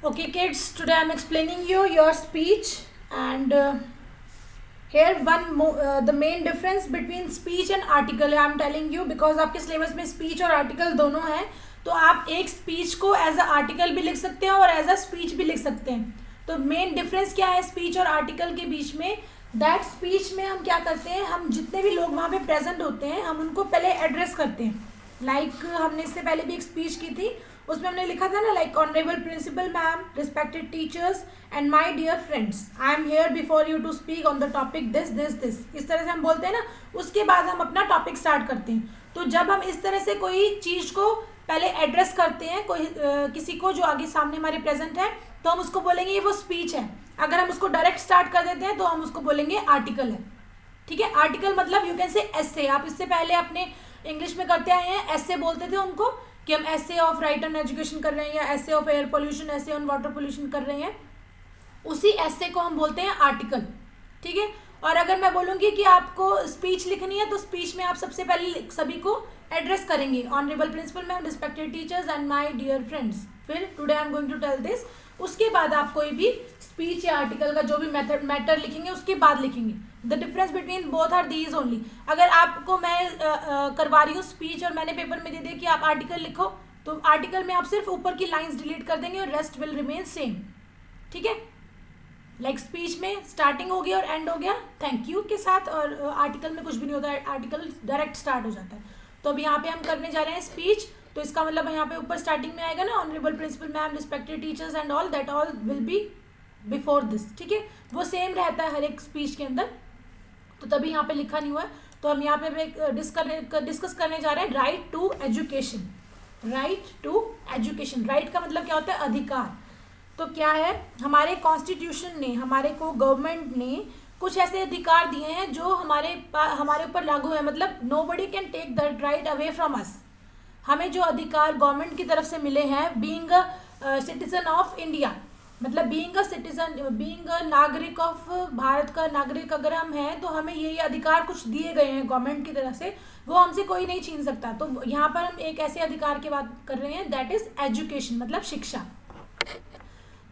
Okay, kids, today I'm explaining you your speech and here the main difference between speech and article I'm telling you because आपके syllabus में speech और article दोनों हैं तो आप एक speech को as a article भी लिख सकते हैं और as a speech भी लिख सकते हैं. तो main difference क्या है speech और article के बीच में? That speech में हम क्या करते हैं, हम जितने भी लोग वहाँ पे present होते हैं हम उनको पहले address करते हैं. Like हमने इससे पहले भी एक speech की थी, उसमें हमने लिखा था ना, like honourable principal ma'am, respected teachers and my dear friends, I am here before you to speak on the topic this this this. इस तरह से हम बोलते हैं ना, उसके बाद हम अपना टॉपिक स्टार्ट करते हैं. तो जब हम इस तरह से कोई चीज़ को पहले एड्रेस करते हैं कोई किसी को जो आगे सामने हमारे प्रेजेंट है, तो हम उसको बोलेंगे ये वो स्पीच है. अगर हम उसको डायरेक्ट स्टार्ट कर देते हैं तो हम उसको बोलेंगे आर्टिकल है. ठीक है, आर्टिकल मतलब यू कैन से एसे. आप इससे पहले अपने इंग्लिश में करते आए हैं, एसे बोलते थे उनको कि हम ऐसे ऑफ राइट ऑन एजुकेशन कर रहे हैं या ऐसे ऑफ एयर पोल्यूशन, ऐसे ऑन वाटर पोल्यूशन कर रहे हैं. उसी ऐसे को हम बोलते हैं आर्टिकल. ठीक है, और अगर मैं बोलूँगी कि आपको स्पीच लिखनी है तो स्पीच में आप सबसे पहले सभी को एड्रेस करेंगे, honourable principal ma'am, respected teachers and my dear friends. फिर today I am going to tell this. उसके बाद आप कोई भी स्पीच या आर्टिकल का जो भी मैटर लिखेंगे उसके बाद लिखेंगे. The difference between both are these only. अगर आपको मैं करवा रही हूँ स्पीच और मैंने पेपर में दे दिया कि आप आर्टिकल लिखो, तो आर्टिकल में आप सिर्फ ऊपर की लाइंस डिलीट कर देंगे और रेस्ट विल रिमेन सेम. ठीक है, लाइक स्पीच में स्टार्टिंग हो गया और एंड हो गया थैंक यू के साथ, और आर्टिकल में कुछ भी नहीं होता है, आर्टिकल डायरेक्ट स्टार्ट हो जाता है. तो अब यहाँ पे हम करने जा रहे हैं स्पीच, तो इसका मतलब यहाँ पे ऊपर स्टार्टिंग में आएगा ना, honourable principal ma'am, respected teachers and all, that all will be before this. ठीक है, वो सेम रहता है हर एक स्पीच के अंदर. तो तभी यहाँ पे लिखा नहीं हुआ है. तो हम यहाँ पे डिस्कस करने जा रहे हैं right to education. Right to education, right का मतलब क्या होता है, अधिकार. तो क्या है, हमारे कॉन्स्टिट्यूशन ने, हमारे को गवर्नमेंट ने कुछ ऐसे अधिकार दिए हैं जो हमारे ऊपर लागू है. मतलब nobody can take that right away from us. हमें जो अधिकार गवर्नमेंट की तरफ से मिले हैं, being a citizen of India, मतलब being a citizen, being a नागरिक ऑफ भारत का नागरिक अगर हम हैं, तो हमें ये अधिकार कुछ दिए गए हैं गवर्नमेंट की तरफ से, वो हमसे कोई नहीं छीन सकता. तो यहाँ पर हम एक ऐसे अधिकार की बात कर रहे हैं, दैट इज एजुकेशन, मतलब शिक्षा.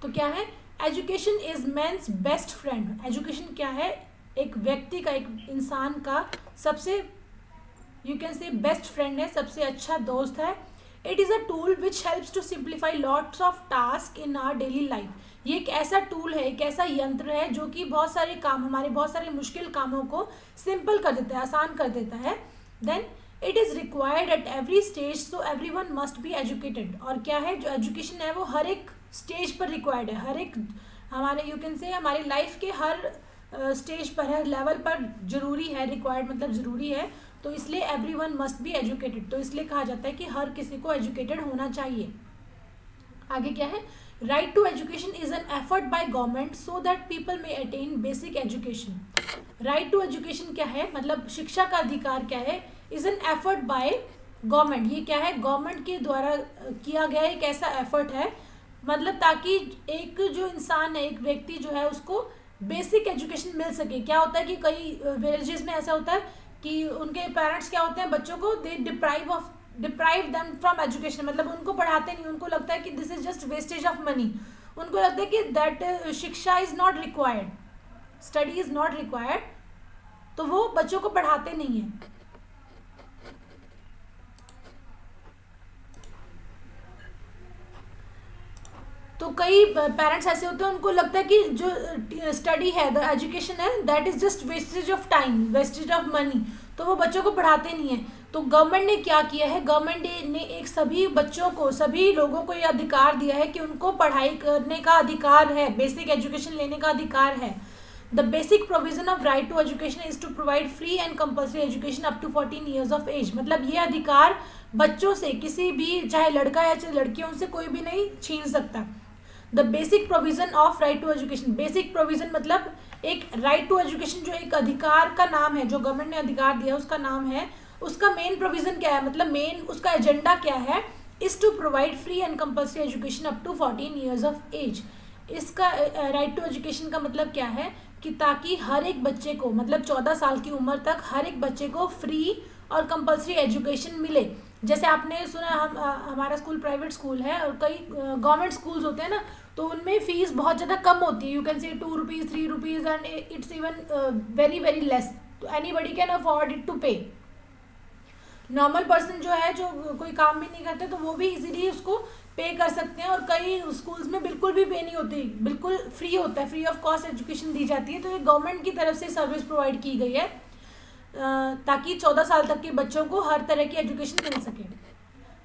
तो क्या है, education is man's best friend. Education क्या है, एक व्यक्ति का, एक इंसान का सबसे, you can say best friend है, सबसे अच्छा दोस्त है. It is a tool which helps to simplify lots of task in our daily life. ये एक ऐसा टूल है, एक ऐसा यंत्र है जो कि बहुत सारे काम, हमारे बहुत सारे मुश्किल कामों को सिंपल कर देता है, आसान कर देता है. Then it is required at every stage, so everyone must be educated. और क्या है, जो एजुकेशन है वो हर एक स्टेज पर रिक्वायर्ड है, हर एक हमारे, यू कैन से हमारी लाइफ के हर स्टेज पर, हर लेवल पर जरूरी है. रिक्वायर्ड मतलब ज़रूरी है, तो इसलिए every one must be educated. तो इसलिए कहा जाता है कि हर किसी को एजुकेटेड होना चाहिए. आगे क्या है, right to education is an effort by government so that people may attain basic education. Right to education क्या है, मतलब शिक्षा का अधिकार क्या है, is an effort by government. ये क्या है, गवर्नमेंट के द्वारा किया गया एक ऐसा एफर्ट है, मतलब ताकि एक जो इंसान है, एक व्यक्ति जो है, उसको बेसिक एजुकेशन मिल सके. क्या होता है कि कई विलेजेस में ऐसा होता है कि उनके पेरेंट्स क्या होते हैं, बच्चों को दे डिप्राइव देम फ्रॉम एजुकेशन, मतलब उनको पढ़ाते नहीं. उनको लगता है कि this is just wastage of money. उनको लगता है कि दैट शिक्षा is not required, study is not required, तो वो बच्चों को पढ़ाते नहीं है. तो कई पेरेंट्स ऐसे होते हैं, उनको लगता है कि जो स्टडी है, द एजुकेशन है, that is just wastage of time, wastage of money, तो वो बच्चों को पढ़ाते नहीं है. तो गवर्नमेंट ने क्या किया है, गवर्नमेंट ने एक सभी बच्चों को, सभी लोगों को ये अधिकार दिया है कि उनको पढ़ाई करने का अधिकार है, बेसिक एजुकेशन लेने का अधिकार है. The basic provision of right to education is to provide free and compulsory education up to 14 years of age. मतलब ये अधिकार बच्चों से, किसी भी, चाहे लड़का या चाहे लड़की, उनसे कोई भी नहीं छीन सकता. The basic provision of right to education, basic provision मतलब एक राइट टू एजुकेशन जो एक अधिकार का नाम है, जो गवर्नमेंट ने अधिकार दिया उसका नाम है. उसका मेन प्रोविजन क्या है, मतलब मेन उसका एजेंडा क्या है, is to provide free and compulsory education up to 14 years of age. इसका राइट टू एजुकेशन का मतलब क्या है कि ताकि हर एक बच्चे को, मतलब 14 साल की उम्र तक हर एक बच्चे को फ्री और कंपल्सरी एजुकेशन मिले. जैसे आपने सुना हमारा स्कूल प्राइवेट स्कूल है और कई गवर्नमेंट स्कूल्स होते हैं ना, तो उनमें फीस बहुत ज़्यादा कम होती है, you can say 2 rupees 3 rupees and it's even very very less, तो anybody can afford it to pay. Normal person जो है, जो कोई काम भी नहीं करते, तो वो भी इजीली उसको पे कर सकते हैं। और कई स्कूल्स में बिल्कुल भी पे नहीं होती, बिल्कुल फ्री होता है, फ्री ऑफ कॉस्ट एजुकेशन दी जाती है। तो ये गवर्नमेंट की तरफ से सर्विस प्रोवाइड की गई है ताकि 14 साल तक के बच्चों को हर तरह की एजुकेशन मिल सके।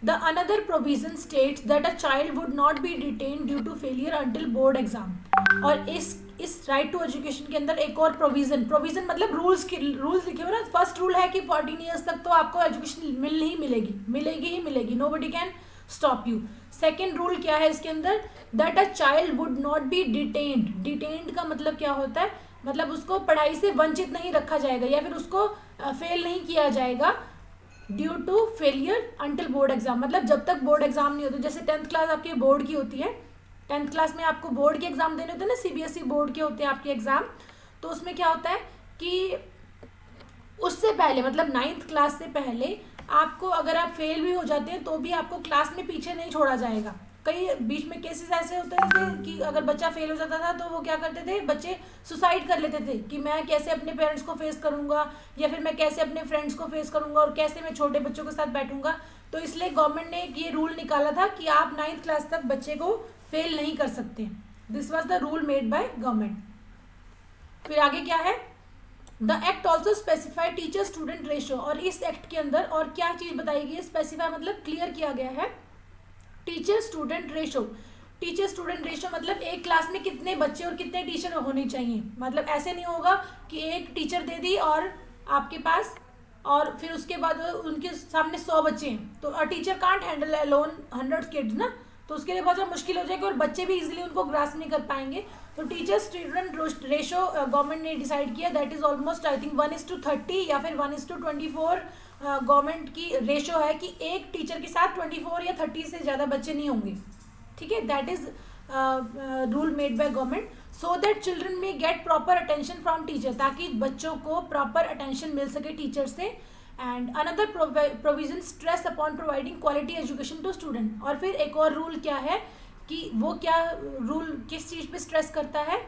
The another provision states that a child would not be detain due to failure until board exam. और इस राइट टू एजुकेशन के अंदर एक और प्रोविजन मतलब रूल्स लिखे हुए ना। फर्स्ट रूल है कि 14 ईयर्स तक तो आपको एजुकेशन मिलेगी, nobody can stop you. Second rule क्या है इसके अंदर, that a child would not B detained का मतलब क्या होता है, मतलब उसको पढ़ाई से वंचित नहीं रखा जाएगा या फिर उसको फेल नहीं किया जाएगा due to failure until board exam. मतलब जब तक बोर्ड एग्जाम नहीं होते, जैसे 10th क्लास आपके बोर्ड की होती है, 10th क्लास में आपको बोर्ड के एग्जाम देने होते हैं ना, CBSE बोर्ड के होते हैं आपके एग्जाम। तो उसमें क्या होता है कि उससे पहले मतलब 9th क्लास से पहले आपको, अगर आप फेल भी हो जाते हैं तो भी आपको क्लास में पीछे नहीं छोड़ा जाएगा। कई बीच में केसेस ऐसे होते थे कि अगर बच्चा फेल हो जाता था तो वो क्या करते थे, बच्चे सुसाइड कर लेते थे कि मैं कैसे अपने पेरेंट्स को फेस करूंगा या फिर मैं कैसे अपने फ्रेंड्स को फेस करूंगा और कैसे मैं छोटे बच्चों के साथ बैठूंगा। तो इसलिए गवर्नमेंट ने ये रूल निकाला था कि आप 9th क्लास तक बच्चे को फेल नहीं कर सकते। This was the rule made by government. फिर आगे क्या है, the act also specify teacher student ratio. और इस एक्ट के अंदर और क्या चीज़ बताई गई है, स्पेसिफाई मतलब क्लियर किया गया है teacher student ratio. Teacher student ratio मतलब एक क्लास में कितने बच्चे और कितने टीचर होने चाहिए। मतलब ऐसे नहीं होगा कि एक टीचर दे दी और आपके पास, और फिर उसके बाद उनके सामने 100 बच्चे हैं, तो a teacher can't handle alone 100 kids ना, तो उसके लिए बहुत ज़्यादा मुश्किल हो जाएगी और बच्चे भी इजीली उनको ग्रास्प नहीं कर पाएंगे। तो टीचर स्टूडेंट रेशियो गवर्नमेंट ने डिसाइड किया, that is almost I think 1:30 या फिर 1:24 गवर्नमेंट की रेशियो है कि एक टीचर के साथ 24 या 30 से ज़्यादा बच्चे नहीं होंगे। ठीक है, that is rule made by government so that children may get proper attention from teacher, ताकि बच्चों को प्रॉपर अटेंशन मिल सके टीचर से। And another provision stress upon providing quality education to student. और फिर एक और रूल क्या है कि वो क्या रूल किस चीज़ पे स्ट्रेस करता है,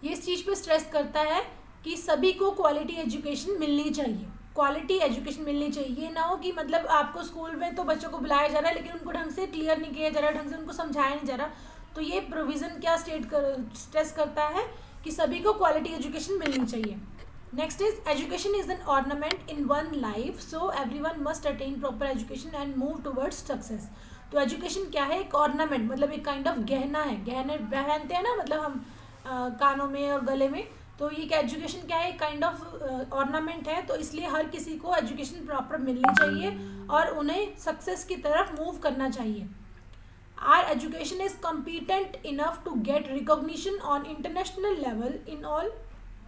ये इस चीज़ पे स्ट्रेस करता है कि सभी को क्वालिटी एजुकेशन मिलनी चाहिए। क्वालिटी एजुकेशन मिलनी चाहिए, ना हो कि मतलब आपको स्कूल में तो बच्चों को बुलाया जा रहा है लेकिन उनको ढंग से क्लियर नहीं किया जा रहा, ढंग से उनको समझाया नहीं जा रहा। तो ये प्रोविज़न क्या स्ट्रेस करता है कि सभी को क्वालिटी एजुकेशन मिलनी चाहिए। Next is education is N ornament in one life, so everyone must attain proper education and move towards success. तो एजुकेशन क्या है, एक ऑर्नामेंट मतलब एक काइंड ऑफ गहना है, गहने पहनते हैं ना, मतलब हम कानों में और गले में, तो ये क्या एजुकेशन क्या है, एक काइंड ऑफ ऑर्नामेंट है। तो इसलिए हर किसी को एजुकेशन प्रॉपर मिलनी चाहिए और उन्हें सक्सेस की तरफ मूव करना चाहिए। Our education is competent enough to get recognition on international level in all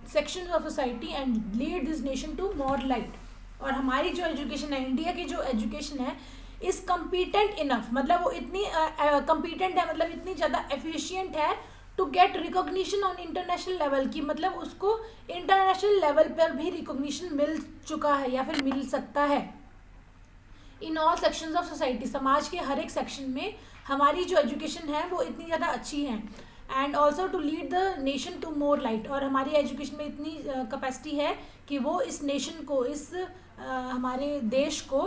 sections of society and lead this nation to more light। और हमारी जो एजुकेशन है, इंडिया की जो एजुकेशन है, इस competent enough मतलब वो इतनी competent है, मतलब इतनी ज़्यादा efficient है to get recognition on international level की, मतलब उसको इंटरनेशनल लेवल पर भी रिकॉग्निशन मिल चुका है या फिर मिल सकता है। In all sections of society, समाज के हर एक सेक्शन में हमारी जो एजुकेशन है वो इतनी ज़्यादा अच्छी है। And also to lead the nation to more light, और हमारी एजुकेशन में इतनी कैपेसिटी है कि वो इस नेशन को, इस हमारे देश को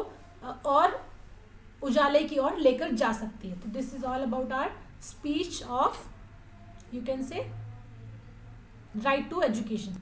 और उजाले की ओर लेकर जा सकती है। तो this is all about our speech of, you can say, right to education।